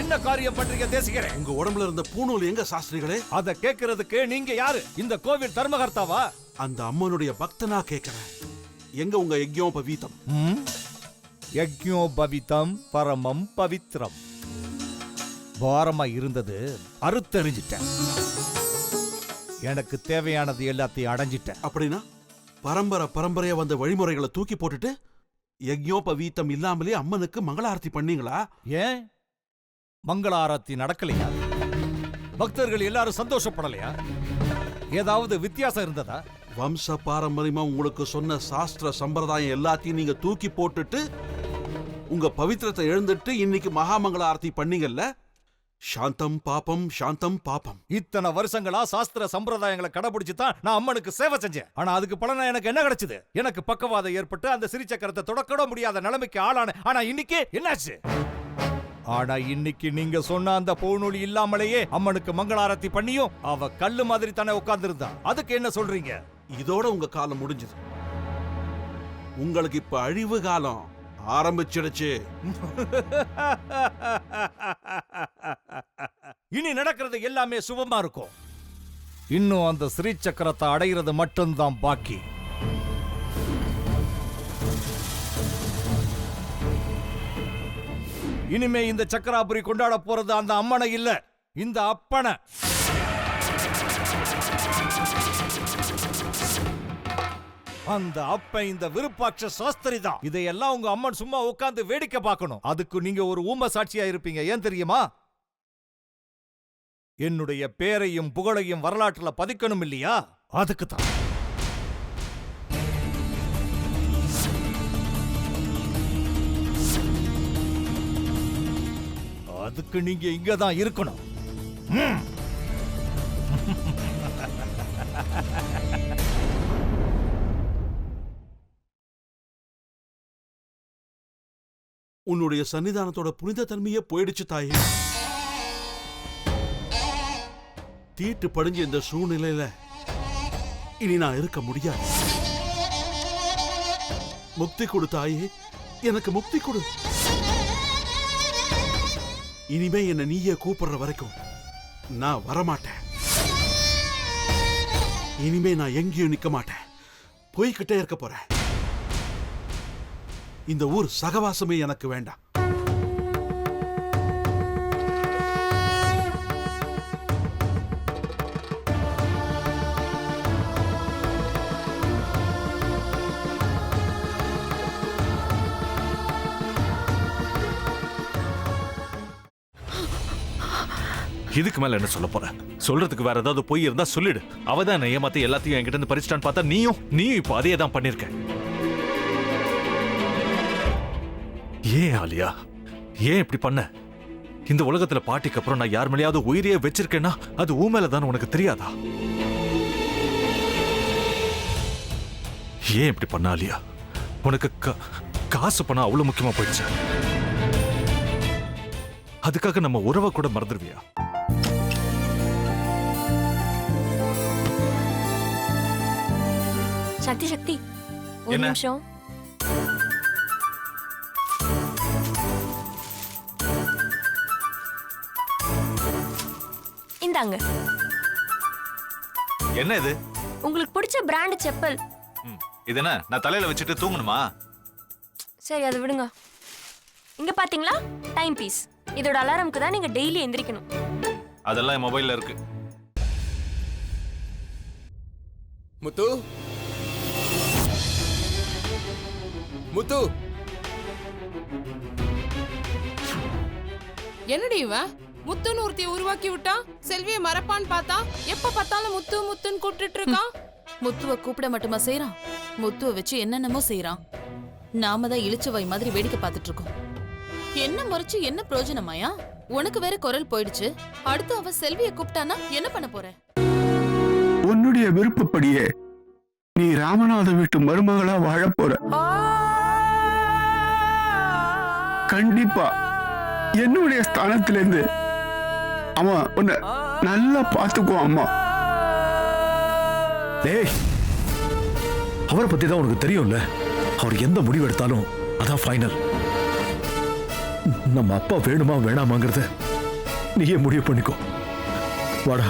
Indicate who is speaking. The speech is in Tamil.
Speaker 1: என்ன காரியம் பண்றீங்க தேசிகரே?
Speaker 2: உங்க உடம்புல இருந்த பூணூல் எங்க சாஸ்திரிகளே?
Speaker 1: அத கேக்குறதுக்கு நீங்க யாரு? இந்த கோவில் தர்மகர்த்தாவா?
Speaker 2: அந்த அம்மனுடைய பக்தனா கேக்குறேன். எங்க உங்க யஜ்ஞோபவீதம்?
Speaker 1: யஜ்ஞோபவீதம் பரமம் பவித்ரம். வாரமா இருந்தது அறுத்தறிஞ்சிட்டேன். எனக்கு தேவையானது எல்லாத்தையும் அடைஞ்சிட்டேன்.
Speaker 2: அப்படின்னா பரம்பரையா வந்த வழிமுறைகளை தூக்கி போட்டுட்டு யஜ்ஞோபவீதம் இல்லாமலே அம்மனுக்கு மங்களாரத்தி பண்ணீங்களா?
Speaker 1: ஏன் மங்களாரத்தி நடக்கலையா? பக்தர்கள் எல்லாரும் சந்தோஷப்படலையா? ஏதாவது வித்தியாசம் இருந்ததா?
Speaker 2: வம்ச பாரம்பரியமா உங்களுக்கு சொன்ன சாஸ்திர சம்பிரதாயம் எல்லாத்தையும் நீங்க தூக்கி போட்டுட்டு உங்க பவித்திரத்தை எழுந்துட்டு இன்னைக்கு மகாமங்கள ஆரத்தி பண்ணீங்கல்ல? சாந்தம் பாபம் சாந்தம் பாபம்.
Speaker 1: இத்தனை வருஷங்களா சாஸ்திர சம்பிரதாயங்களை கடைபிடிச்சு தான் நான் அம்மனுக்கு சேவை செஞ்சேன். ஆனா அதுக்கு பலனா எனக்கு என்ன கிடைச்சது? எனக்கு பக்கவாதம் ஏற்பட்டு அந்த சிறிச்சக்கரத்தை தொடக்கூட முடியாத நிலைமைக்கு ஆளான. ஆனா இன்னைக்கு என்னாச்சு? ஆனா இன்னைக்கு நீங்க சொன்ன அந்த பூநூல் இல்லாமலேயே அம்மனுக்கு மங்களாரத்தி பண்ணியும் அவ கல்லு மாதிரி தானே உட்கார்ந்து இருந்தா. அதுக்கு என்ன சொல்றீங்க?
Speaker 2: இதோட உங்க காலம் முடிஞ்சது. உங்களுக்கு இப்ப அழிவு காலம் ஆரம்பிச்சிடுச்சு.
Speaker 1: இனி நடக்கிறது எல்லாமே சுபமா இருக்கும். இன்னும் அந்த ஸ்ரீ சக்கரத்தை அடைகிறது மட்டும்தான் பாக்கி. இனிமே இந்த சக்கராபுரி கொண்டாட போறது அந்த அம்மனை இல்ல, இந்த அப்பனை. அந்த அப்ப இந்த விருப்பாட்ச சாஸ்திரி தான். இதையெல்லாம் உங்க அம்மன் சும்மா உட்கார்ந்து வேடிக்கை பார்க்கணும். அதுக்கு நீங்க ஒரு ஊம சாட்சியா இருப்பீங்க. ஏன் தெரியுமா? என்னுடைய பேரையும் புகழையும் வரலாற்றுல பதிக்கணும் இல்லையா? அதுக்கு தான். அதுக்கு நீங்க இங்கதான் இருக்கணும்.
Speaker 2: உன்னுடைய சன்னிதானத்தோட புனித தன்மையே போயிடுச்சு தாயே. தீட்டு படிஞ்ச இந்த சூழ்நிலையில இனி நான் இருக்க முடியாது. முக்தி கொடு தாயே, எனக்கு முக்தி கொடு. இனிமே என்ன நீயே கூப்பிடுற வரைக்கும் நான் வரமாட்டேன். இனிமே நான் எங்கேயும் நிக்க மாட்டேன், போய்கிட்டே இருக்க போறேன். இந்த ஊர் சகவாசமே எனக்கு வேண்டாம்.
Speaker 3: இதுக்கு மேல என்ன சொல்ல போற? சொல்றதுக்கு வேற ஏதாவது போய் இருந்தா சொல்லிடு. அவதான் ஏமாத்தி எல்லாத்தையும் என்கிட்ட இருந்து பறிச்சிட்டான்னு பார்த்தா நீயும் இப்ப அதே தான் பண்ணிருக்க. ஏன் ஆலியா, ஏன் இப்படி பண்ண? இந்த உலகத்துல பாட்டிக்கு அப்புறம் நான் யார் மேலேயாவது உயிரையே வச்சிருக்கேன்னா அது ஊ மேலதான் உனக்கு தெரியாதா? ஏன் இப்படி பண்ண ஆலியா? உனக்கு காசு பணம் அவ்வளவு முக்கியமா போயிடுச்சு. அதுக்காக நம்ம உறவை கூட மறந்துடுவியா?
Speaker 4: சக்தி சக்தி, ஒரு நிமிஷம். இந்தாங்க.
Speaker 3: என்ன இது?
Speaker 4: உங்களுக்கு பிடிச்ச பிராண்ட் செப்பல்.
Speaker 3: இது என்ன நான் தலையில வச்சுட்டு தூங்கணுமா?
Speaker 4: சரி, அதை விடுங்க. இங்க பாத்தீங்களா, டைம் பீஸ். இதோட அலாரம்க்கு தான் நீங்க டெய்லி எந்திரிக்கணும்.
Speaker 3: அதெல்லாம் என் மொபைல்ல இருக்கு.
Speaker 5: முத்து, முத்து,
Speaker 6: என்னடி இவன் முத்துன்னு ஒருத்தைய உருவாக்கி விட்டான். செல்வியை மறப்பான்னு பார்த்தா எப்ப பார்த்தாலும் முத்து முத்துன்னு கூப்பிட்டு இருக்கான்.
Speaker 7: முத்துவ கூப்பிட மட்டுமா செய்யறான்? முத்துவ வச்சு என்னென்னமோ செய்யறான். நாம தான் இளிச்சவாய் மாதிரி வேடிக்கை பார்த்துட்டு இருக்கோம். என்ன முறைச்சு என்ன பிரயோஜனமாயா? உனக்கு வேற குரல் போயிடுச்சு. அடுத்து அவ செல்வியை கூப்பிட்டானா என்ன பண்ண போற?
Speaker 8: உன்னுடைய விருப்பப்படியே நீ ராமநாத வீட்டு மருமகளா வாழ போற. கண்டிப்பா என்னுடைய ஸ்தானத்திலிருந்து அவன் உன்னை நல்லா பார்த்துக்குவான். அம்மா,
Speaker 9: டேய், அவரை பத்தி தான் உனக்கு தெரியும்ல. அவர் எந்த முடிவு எடுத்தாலும் அதான் ஃபைனல். நம்ம அப்பா வேணுமா வேணாமாங்கிறத நீயே முடிவு பண்ணிக்கோ. வாடா.